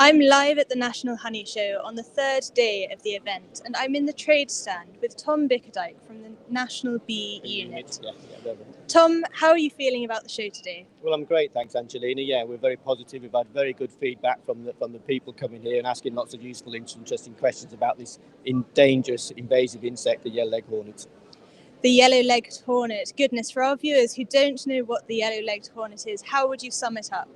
I'm live at the National Honey Show on the third day of the event, and I'm in the trade stand with Tom Bickerdike from the National Bee Unit. Tom, how are you feeling about the show today? Well, I'm great, thanks, Angelina. Yeah, we're very positive. We've had very good feedback from the people coming here and asking lots of useful, interesting questions about this dangerous, invasive insect, the yellow-legged hornet. The yellow-legged hornet. Goodness, for our viewers who don't know what the yellow-legged hornet is, how would you sum it up?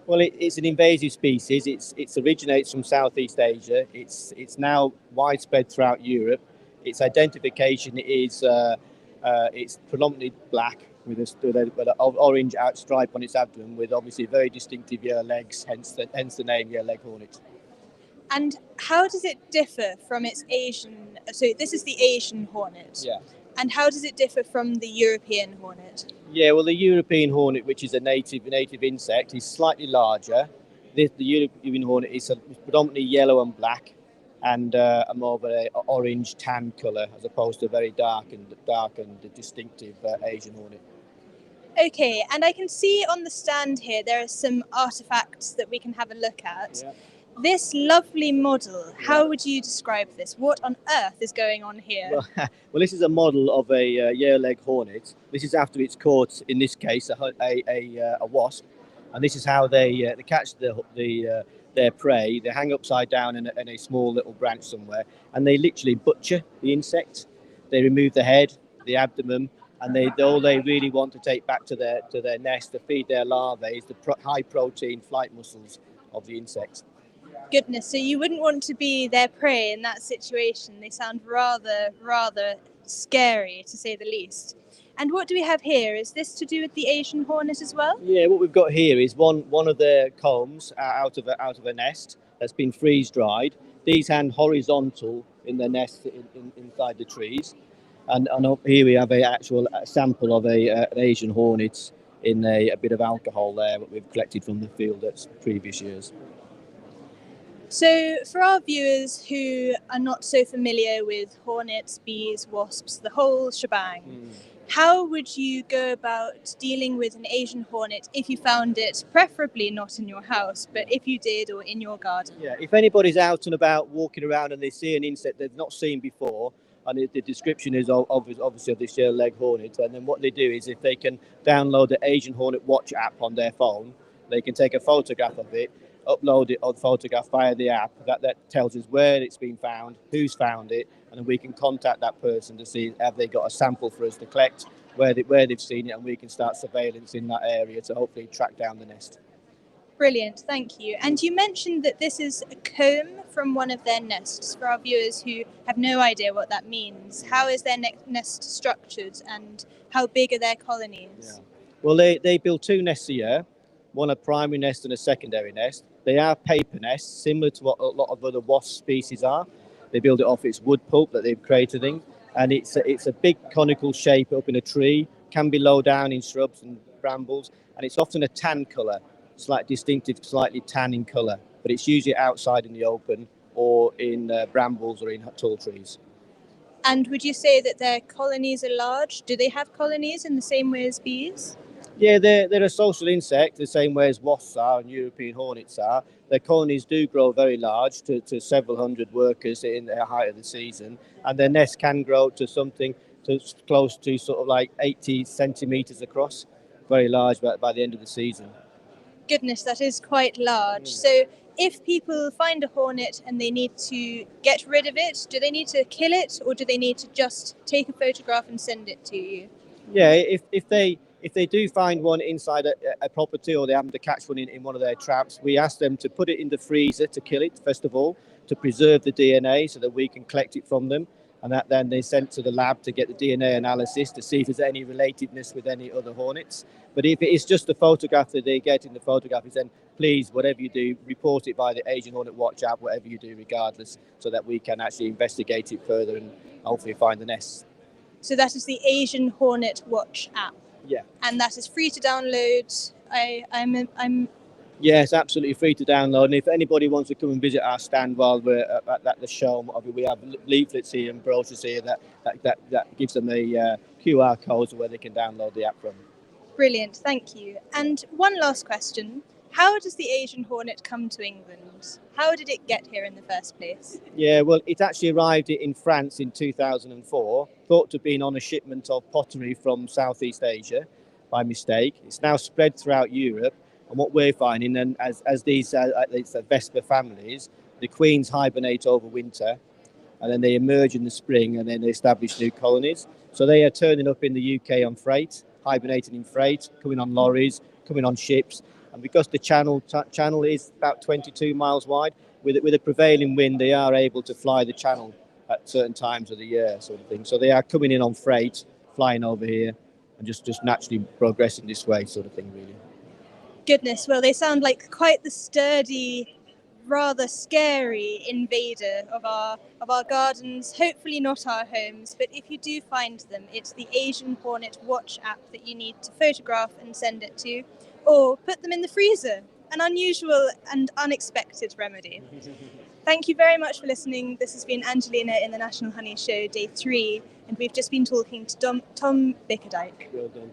Well, it's an invasive species. It originates from Southeast Asia. It's now widespread throughout Europe. Its identification is it's predominantly black with an orange outstripe on its abdomen, with obviously very distinctive yellow legs. Hence the name yellow-legged hornet. And how does it differ from its Asian? So this is the Asian hornet. Yeah. And how does it differ from the European hornet? Yeah, well, the European hornet, which is a native insect, is slightly larger. The European hornet is predominantly yellow and black, and more of an orange tan colour, as opposed to a very dark and distinctive Asian hornet. Okay, and I can see on the stand here there are some artefacts that we can have a look at. Yeah. This lovely model, how would you describe this? What on earth is going on here? Well, this is a model of a yellow-legged hornet. This is after it's caught, in this case, a wasp, and this is how they catch their prey. They hang upside down in a small little branch somewhere, and they literally butcher the insect. They remove the head, the abdomen, and all they really want to take back to their nest to feed their larvae is the high-protein flight muscles of the insect. Goodness, so you wouldn't want to be their prey in that situation. They sound rather scary, to say the least. And what do we have here? Is this to do with the Asian hornet as well? Yeah, what we've got here is one of their combs out of a nest that's been freeze dried. These hang horizontal in their nest inside the trees, and up here we have a sample of an Asian hornet in a bit of alcohol there that we've collected from the field that's previous years. So for our viewers who are not so familiar with hornets, bees, wasps, the whole shebang, how would you go about dealing with an Asian hornet if you found it, preferably not in your house, but if you did, or in your garden? Yeah, if anybody's out and about walking around and they see an insect they've not seen before, and the description is obviously of this yellow-legged hornet, and then what they do is if they can download the Asian Hornet Watch app on their phone, they can take a photograph of it, upload it on photograph via the app that tells us where it's been found, who's found it, and then we can contact that person to see have they got a sample for us to collect, where they've seen it, and we can start surveillance in that area to hopefully track down the nest. Brilliant, thank you. And you mentioned that this is a comb from one of their nests. For our viewers who have no idea what that means, how is their nest structured and how big are their colonies? Yeah. Well, they build two nests a year, one a primary nest and a secondary nest. They are paper nests, similar to what a lot of other wasp species are. They build it off its wood pulp that they've created in, and it's a big conical shape up in a tree, can be low down in shrubs and brambles, and it's often a tan colour, distinctive, slightly tan in colour, but it's usually outside in the open or in brambles or in tall trees. And would you say that their colonies are large? Do they have colonies in the same way as bees? Yeah, they're a social insect, the same way as wasps are and European hornets are. Their colonies do grow very large, to several hundred workers in the height of the season, and their nests can grow to something close to sort of like 80 centimetres across, very large by the end of the season. Goodness, that is quite large. So if people find a hornet and they need to get rid of it, do they need to kill it, or do they need to just take a photograph and send it to you? Yeah, if they do find one inside a property, or they happen to catch one in one of their traps, we ask them to put it in the freezer to kill it, first of all, to preserve the DNA so that we can collect it from them. And that then they sent to the lab to get the DNA analysis to see if there's any relatedness with any other hornets. But if it is just the photograph that they get in the photograph, then please, whatever you do, report it by the Asian Hornet Watch app, whatever you do regardless, so that we can actually investigate it further and hopefully find the nests. So that is the Asian Hornet Watch app? Yeah. And that is free to download? I'm Yeah, it's absolutely free to download. And if anybody wants to come and visit our stand while we're at the show, we have leaflets here and brochures here that gives them a QR code where they can download the app from. Brilliant, thank you. And one last question. How does the Asian Hornet come to England? How did it get here in the first place? Yeah, well, it actually arrived in France in 2004, thought to have been on a shipment of pottery from Southeast Asia by mistake. It's now spread throughout Europe. And what we're finding, and as these Vespa families, the queens hibernate over winter, and then they emerge in the spring, and then they establish new colonies. So they are turning up in the UK on freight, hibernating in freight, coming on lorries, coming on ships. And because the channel is about 22 miles wide, with a prevailing wind, they are able to fly the channel at certain times of the year, sort of thing. So they are coming in on freight, flying over here, and just naturally progressing this way, sort of thing, really. Goodness, well, they sound like quite the sturdy, rather scary invader of our gardens, hopefully not our homes, but if you do find them, it's the Asian Hornet watch app that you need to photograph and send it to, or put them in the freezer, an unusual and unexpected remedy. Thank you very much for listening. This has been Angelina in the National Honey Show, Day 3, and we've just been talking to Tom Bickerdike. Well done.